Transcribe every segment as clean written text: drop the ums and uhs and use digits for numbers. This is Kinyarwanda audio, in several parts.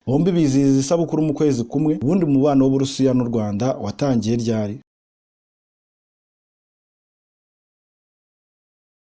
Bombi bizihiza isabukuru mu kwezi kumwe. Ubundi umubano w'Uburusiya n'u Rwanda watangiye ryari?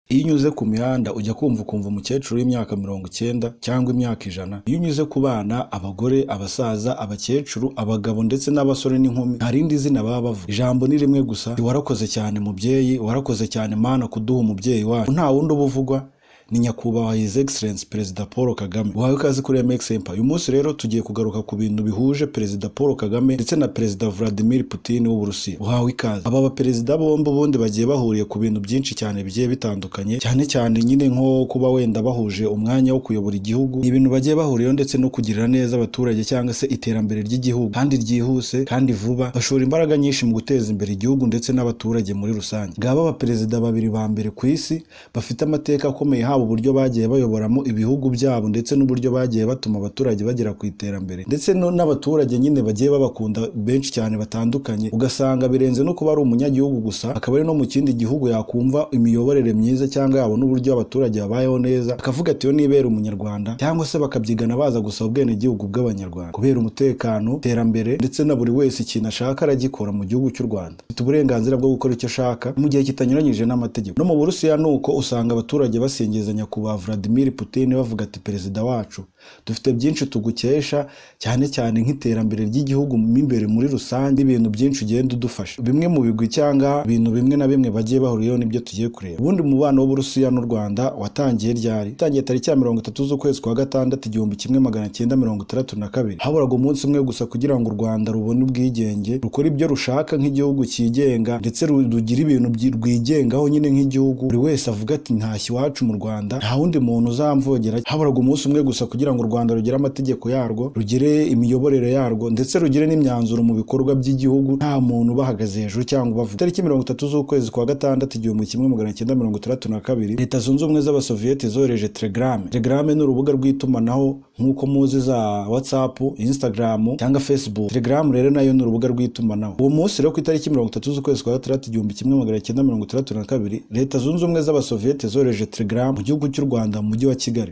Iyo unyuze ku mihanda ujya ukumva umukecuru w'imyaka 90 cyangwa imyaka 100. Iyo unyuze ku bana, abagore, abasaza, abakecuru, abagabo ndetse n'abasore n'inkumi, nta rindi zina baba bavuga. Ijambo ni rimwe gusa: warakoze cyane mubyeyi, warakoze cyane Mana kuduha umubyeyi wacu. Nta wundi ubuvugwa, ni nyakubahwa His Excellence Perezida Paul Kagame. Uhawe ikaze kuri MX Empire. Uyu munsi rero tugiye kugaruka ku bintu bihuje Perezida Paul Kagame ndetse na Perezida Vladimir Putin w'Uburusiya. Uhawe ikaze. Aba baperezida bombi ubundi bagiye bahuriye ku bintu byinshi cyane bigiye bitandukanye, cyane nyine nko kuba wenda bahuje umwanya wo kuyobora igihugu. Ibintu bagiye bahuriyeho ndetse no kugirira neza abaturage cyangwa se iterambere ry'igihugu kandi ryihuse kandi vuba. Bashora imbaraga nyinshi mu guteza imbere igihugu ndetse n'abaturage muri rusange. Ngaba abaperezida babiri ba mbere ku isi bafite amateka akomeye, haba uburyo bagiye bayoboramo ibihugu byabo ndetse n'uburyo bagiye batuma abaturage bagera ku iterambere, ndetse n'abaturage nyine bagiye babakunda benshi cyane batandukanye. Ugasanga birenze no kuba ari umunyagihugu gusa, akaba ari no mu kindi gihugu yakumva imiyoborere myiza cyangwa yabona uburyo abaturage babayeho neza, akavuga ati yo nibera umunyarwanda, cyangwa se bakabyigana baza gusaba ubwenegihugu bw'abanyarwanda. Kubera umutekano, iterambere ndetse na buri wese ikintu ashaka aragikora mu gihugu cy'u Rwanda. Afite uburenganzira bwo gukora icyo ashaka mu gihe kitanyuranyije n'amategeko. No mu Burusiya nuko usanga abaturage basingiza nyakubahwa Vladimir Putin bavuga ati perezida wacu, dufite byinshi tugukesha, cyane nk'iterambere ry'igihugu mo imbere muri rusange, ibintu byinshi ugenda udufasha. Bimwe mu bigwi cyangwa ibintu bimwe na bimwe bagiye bahuriyeho nibyo tugiye kureba. Ubundi umubano w'Uburusiya n'u Rwanda watangiye ryari? Utangiye tariki ya 30 z'ukwezi kwa gatandatu 1962. Haburaga umunsi umwe gusa kugira ngo u Rwanda rubone ubwigenge, rukora ibyo rushaka nk'igihugu cyigenga ndetse rugira ibintu rwigengaho nyine nk'igihugu. Buri wese avuga ati ntashye iwacu mu Rwanda, nta wundi muntu uzamvogera. Haburaga umunsi umwe gusa kugira ngo u Rwanda rugire amategeko yarwo, rugire imiyoborere yarwo ndetse rugire n'imyanzuro mu bikorwa by'igihugu, nta muntu bahagaze hejuru cyangwa bavuga. Tariki 30 z'ukwezi kwa gatandatu 1962, Leta Zunze Ubumwe z'Abasoviyeti zohereje Telegram. Telegram ni urubuga rw'itumanaho nk'uko muzi za WhatsApp, Instagram cyangwa Facebook. Telegram rero nayo ni urubuga rw'itumanaho. Uwo munsi rero ku itariki 30 z'ukwezi kwa gatandatu 1962, Leta Zunze Ubumwe z'Abasoviyeti zohereje Telegram mu gihugu cy'u Rwanda mu mujyi wa Kigali.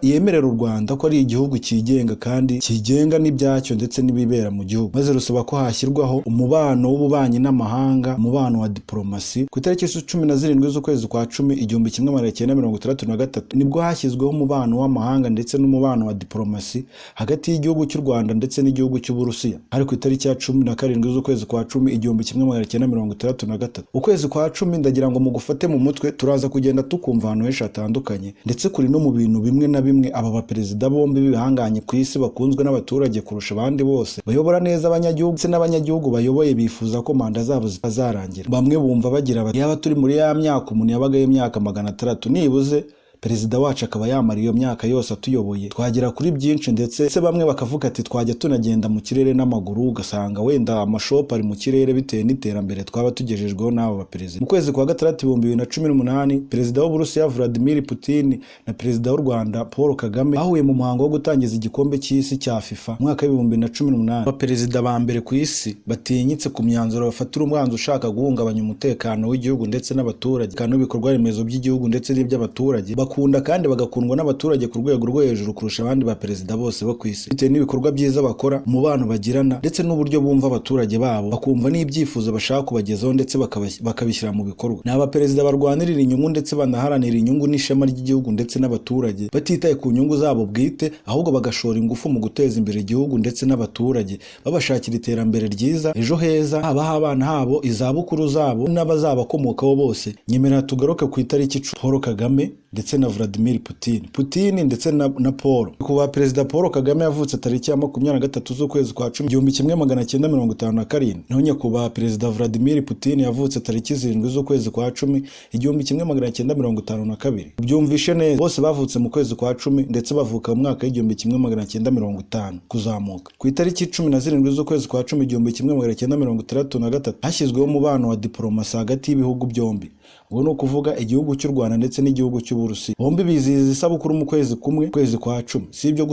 Yemerera u Rwanda ko ari igihugu cyigenga kandi cyigenga n'ibyacyo ndetse n'ibibera mu gihugu, maze rusaba ko hashyirwaho umubano w'ububanyi n'amahanga, umubano wa diplomasi. Ku itariki 17 z'ukwezi kwa 10 1963 nibwo hashyizweho umubano w'amahanga ndetse n'umubano wa diplomasi hagati y'igihugu cy'u Rwanda ndetse n'igihugu cy'Uburusiya. Ari ku itariki ya 17 z'ukwezi kwa 10 1963. Ukwezi kwa 10 ndagira ngo mugufate mu mutwe, turaza kugenda tukumva ahantu henshi hatandukanye, ndetse kuri no mu bintu bimwe na bimwe aba baperezida bombi bihanganye ku isi bakunzwe n'abaturage kurusha abandi bose, bayobora neza abanyagihugu ndetse n'abanyagihugu bayoboye bifuza ko manda zabo zitazarangira. Bamwe bumva bagira bati yaba turi muri ya myaka umuntu yabagayo imyaka 600 nibuze perezida wacu akaba yamara iyo myaka yose atuyoboye, twagera kuri byinshi. Ndetse bamwe bakavuga ati twajya tunagenda mu kirere n'amaguru, ugasanga wenda amashopu ari mu kirere bitewe n'iterambere twaba tugejejweho n'abo baperezida. Mu kwezi kwa gatandatu 2018, perezida w'Uburusiya Vladimir Putin na perezida w'u Rwanda Paul Kagame bahuye mu muhango wo gutangiza igikombe cy'isi cya FIFA mu mwaka wa 2018. Abaperezida ba mbere ku isi batinyitse ku myanzuro bafatira umwanzuro ushaka guhungabanya umutekano w'igihugu ndetse n'abaturage kandi ibikorwa remezo by'igihugu ndetse n'iby'abaturage. Bakunda kandi bagakundwa n'abaturage ku rwego rwo hejuru kurusha abandi baperezida bose bo ku isi, bitewe n'ibikorwa byiza bakora, umubano bagirana ndetse n'uburyo bumva abaturage babo, bakumva n'ibyifuzo bashaka kubagezaho ndetse bakabishyira mu bikorwa. Ni abaperezida barwanirira inyungu ndetse banaharanira inyungu n'ishema ry'igihugu ndetse n'abaturage, batitaye ku nyungu zabo bwite, ahubwo bagashora ingufu mu guteza imbere igihugu ndetse n'abaturage, babashakira iterambere ryiza, ejo heza, haba abana habo, izabukuru zabo n'abazabakomokaho bose. Nyemera tugaruke ku itariki 10. Paul Kagame ndetse na Vladimir Putin ndetse na Paul. Kuba perezida Paul Kagame yavutse tariki ya 23 z'ukwezi kwa 10 1957. Naho nyakubahwa perezida Vladimir Putin yavutse tariki 7 z'ukwezi kwa 10 1952. Byumvishe neza, bose bavutse mu kwezi kwa 10 ndetse bavuka mu mwaka wa 1950 kuzamuka. Ku itariki 17 z'ukwezi kwa 10 1963 hashyizweho umubano wa diplomasi hagati y'ibihugu byombi. Ubwo no kuvuga igihugu cy'u Rwanda ndetse n'igihugu cy'Uburusiya. Bombi bizihiza isabukuru mu kwezi kumwe, kwezi kwa 10. Si ibyo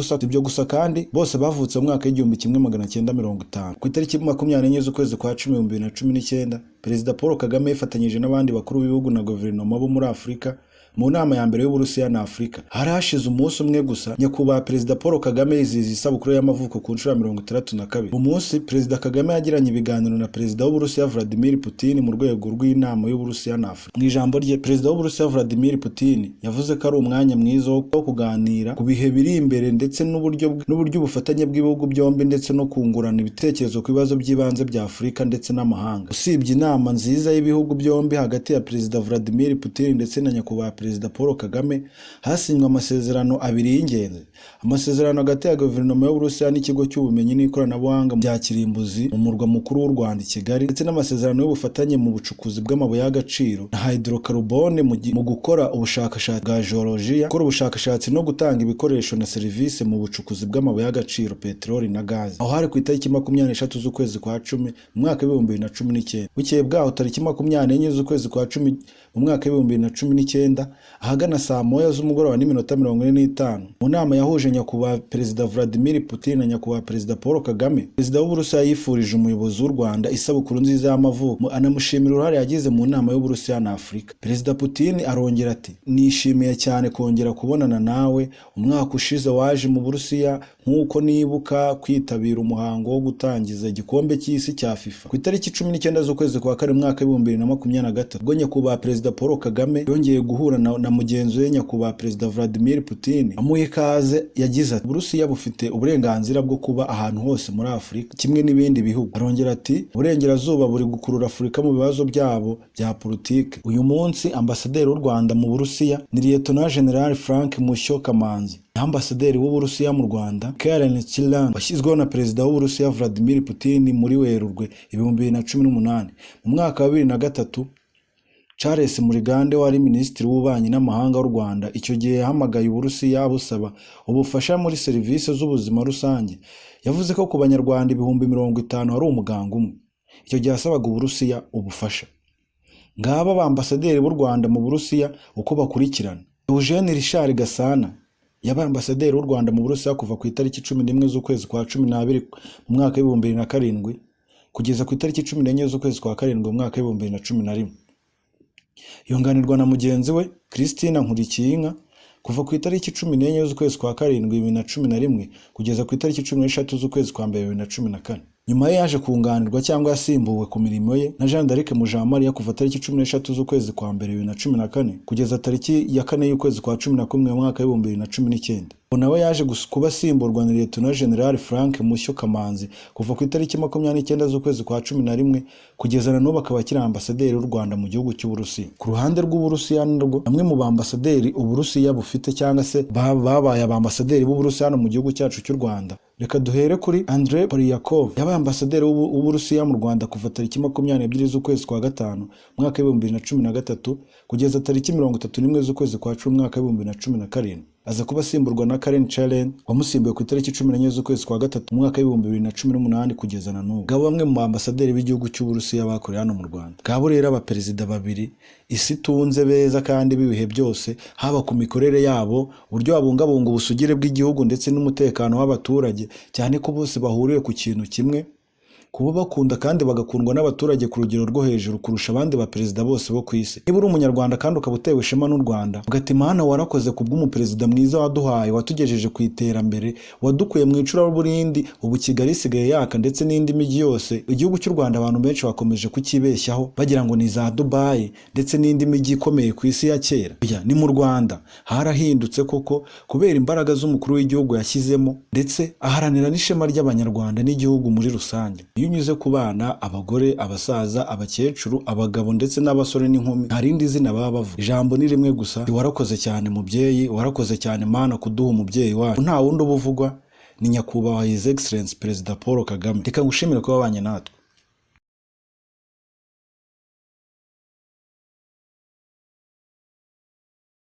gusa kandi bose bavutse mu mwaka wa 1950. Ku itariki 24 z'ukwezi kwa 10 2019, perezida Paul Kagame yifatanyije n'abandi bakuru b'ibihugu na guverinoma bo muri Afurika mu nama ya mbere y'Uburusiya na Afurika. Hari hashize umunsi umwe gusa nyakubahwa Perezida Paul Kagame yizihiza isabukuru y'amavuko ku nshuro ya 62. Umunsi Perezida Kagame yagiranye ibiganiro na Perezida w'Uburusiya Vladimir Putin mu rwego rw'inama y'Uburusiya na Afurika. Mu ijambo rye, Perezida w'Uburusiya Vladimir Putin yavuze ko ari umwanya mwiza wo kuganira ku bihe biri imbere ndetse n'uburyo ubufatanye bw'ibihugu byombi ndetse no kungurana ibitekerezo ku bibazo by'ibanze bya Afurika ndetse n'amahanga. Usibye inama nziza y'ibihugu byombi hagati ya Perezida Vladimir Putin ndetse na nyakubahwa Perezida Paul Kagame, hasinywe amasezerano abiri y'ingenzi. Amasezerano hagati ya guverinoma y'Uburusiya n'ikigo cy'ubumenyi n'ikoranabuhanga bya kirimbuzi mu murwa mukuru w'u Rwanda Kigali, ndetse n'amasezerano y'ubufatanye mu bucukuzi bw'amabuye y'agaciro na hydrocarbone mu gukora ubushakashatsi bwa geologiya, gukora ubushakashatsi no gutanga ibikoresho na serivisi mu bucukuzi bw'amabuye y'agaciro, peteroli na gazi. Aho hari ku itariki 23 z'ukwezi kwa 10 mu mwaka wa 2019. Bukeye bwaho tariki 24 z'ukwezi kwa 10 mu mwaka wa 2019, ahagana saa moya z'umugoroba n'iminota 45, mu nama yahuje nyakubahwa Perezida Vladimir Putin na nyakubahwa Perezida Paul Kagame, Perezida w'Uburusiya yifurije umuyobozi w'u Rwanda isabukuru nziza y'amavuko, anamushimira uruhare yagize mu nama y'Uburusiya na Afurika. Perezida Putin arongera ati, nishimiye cyane kongera kubonana nawe. Umwaka ushize waje mu Burusiya nk'uko nibuka kwitabira umuhango wo gutangiza igikombe cy'isi cya FIFA ku itariki 19 z'ukwezi kwa 4 mu mwaka wa 2023, ubwo nyakubahwa Perezida Paul Kagame yongeye guhura na mugenzi we nyakubahwa Perezida Vladimir Putin. Amuha ikaze, yagize ati, Uburusiya bufite uburenganzira bwo kuba ahantu hose muri Afurika kimwe n'ibindi bihugu. Arongera ati, uburengerazuba buri gukurura Afurika mu bibazo byabo bya politike. Uyu munsi ambasaderi w'u Rwanda mu Burusiya ni Lieutenant General Frank Mushyo Kamanzi. Ambasaderi w'Uburusiya mu Rwanda Karen Chilan washyizweho na Perezida w'Uburusiya Vladimir Putin muri Werurwe 2018. Mu mwaka wa 2003, Charles Murigande wari Minisitiri w'Ububanyi n'Amahanga w'u Rwanda icyo gihe yahamagaye Uburusiya busaba ubufasha muri serivisi z'ubuzima rusange. Yavuze ko ku Banyarwanda 50,000 hari umuganga umwe. Icyo gihe yasabaga Uburusiya ubufasha. Ngaba abambasaderi b'u Rwanda mu Burusiya uko bakurikirana. Eugene Richard Gasana yabaye ambasaderi w'u Rwanda mu Burusiya kuva ku itariki 11 z'ukwezi kwa 12 mu mwaka wa 2007 kugeza ku itariki 14 z'ukwezi kwa 7 mu mwaka wa 2011. Yunganirwa na mugenzi we Christina Nkurikiyinka kuva ku itariki 14 z'ukwezi kwa 7 2011 kugeza ku itariki 13 z'ukwezi kwa 2014. Nyuma ye yaje kunganirwa cyangwa yasimbuwe ku mirimo ye na Jean d'Arc Mujamariya kuva tariki 13 z'ukwezi kwa 2014 kugeza tariki ya 4 y'ukwezi kwa 11 mu mwaka wa 2019. Nawe yaje kuba asimburwa na Lieutenant General Frank Mushyo Kamanzi kuva ku itariki 29 z'ukwezi kwa 11 kugeza na n'ubu akaba akiri ambasaderi w'u Rwanda mu gihugu cy'Uburusiya. Ku ruhande rw'Uburusiya narwo, bamwe mu bambasaderi Uburusiya bufite cyangwa se babaye abambasaderi b'Uburusiya mu gihugu cyacu cy'u Rwanda. Reka duhere kuri Andrei Polyakov, yabaye ambasaderi w'Uburusiya mu Rwanda kuva tariki 22 z'ukwezi kwa 5 mu mwaka wa 2013 kugeza tariki 31 z'ukwezi kwa 10 mu mwaka wa 2017. Aza kuba asimburwa na Karen Chilan wamusimbuye ku itariki 14 z'ukwezi kwa 3 mu mwaka wa 2018 kugeza na n'ubu. Ngabo bamwe mu bambasaderi b'igihugu cy'Uburusiya bakoreye hano mu Rwanda. Ngabo rero abaperezida babiri isi tunze beza kandi bibihe byose, haba ku mikorere yabo, uburyo babungabunga ubusugire bw'igihugu ndetse n'umutekano w'abaturage, cyane ko bose bahuriye ku kintu kimwe, kuba bakunda kandi bagakundwa n'abaturage ku rugero rwo hejuru kurusha abandi baperezida bose bo ku isi. Niba uri umunyarwanda kandi ukaba utewe ishema n'u Rwanda, ugati Mana warakoze kubw'umuperezida mwiza waduhaye, watugejeje ku iterambere, wadukuye mu icuraburindi, ubu Kigali isigaye yaka ndetse n'indi mijyi yose. Igihugu cy'u Rwanda abantu benshi bakomeje kukibeshyaho bagira ngo ni za Dubai ndetse n'indi mijyi ikomeye ku isi ya kera. Ni mu Rwanda harahindutse koko kubera imbaraga z'umukuru w'igihugu yashyizemo, ndetse aharanira n'ishema ry'abanyarwanda n'igihugu muri rusange. Iyo unyuze ku bana, abagore, abasaza, abakecuru, abagabo ndetse n'abasore n'inkumi, nta rindi zina baba bavuga. Ijambo ni rimwe gusa, warakoze cyane mubyeyi, warakoze cyane Mana kuduha umubyeyi wacu. Nta wundi ubuvugwa ni nyakubahwa His Excellency Perezida Paul Kagame. Reka ngushimire ko wabanye natwe.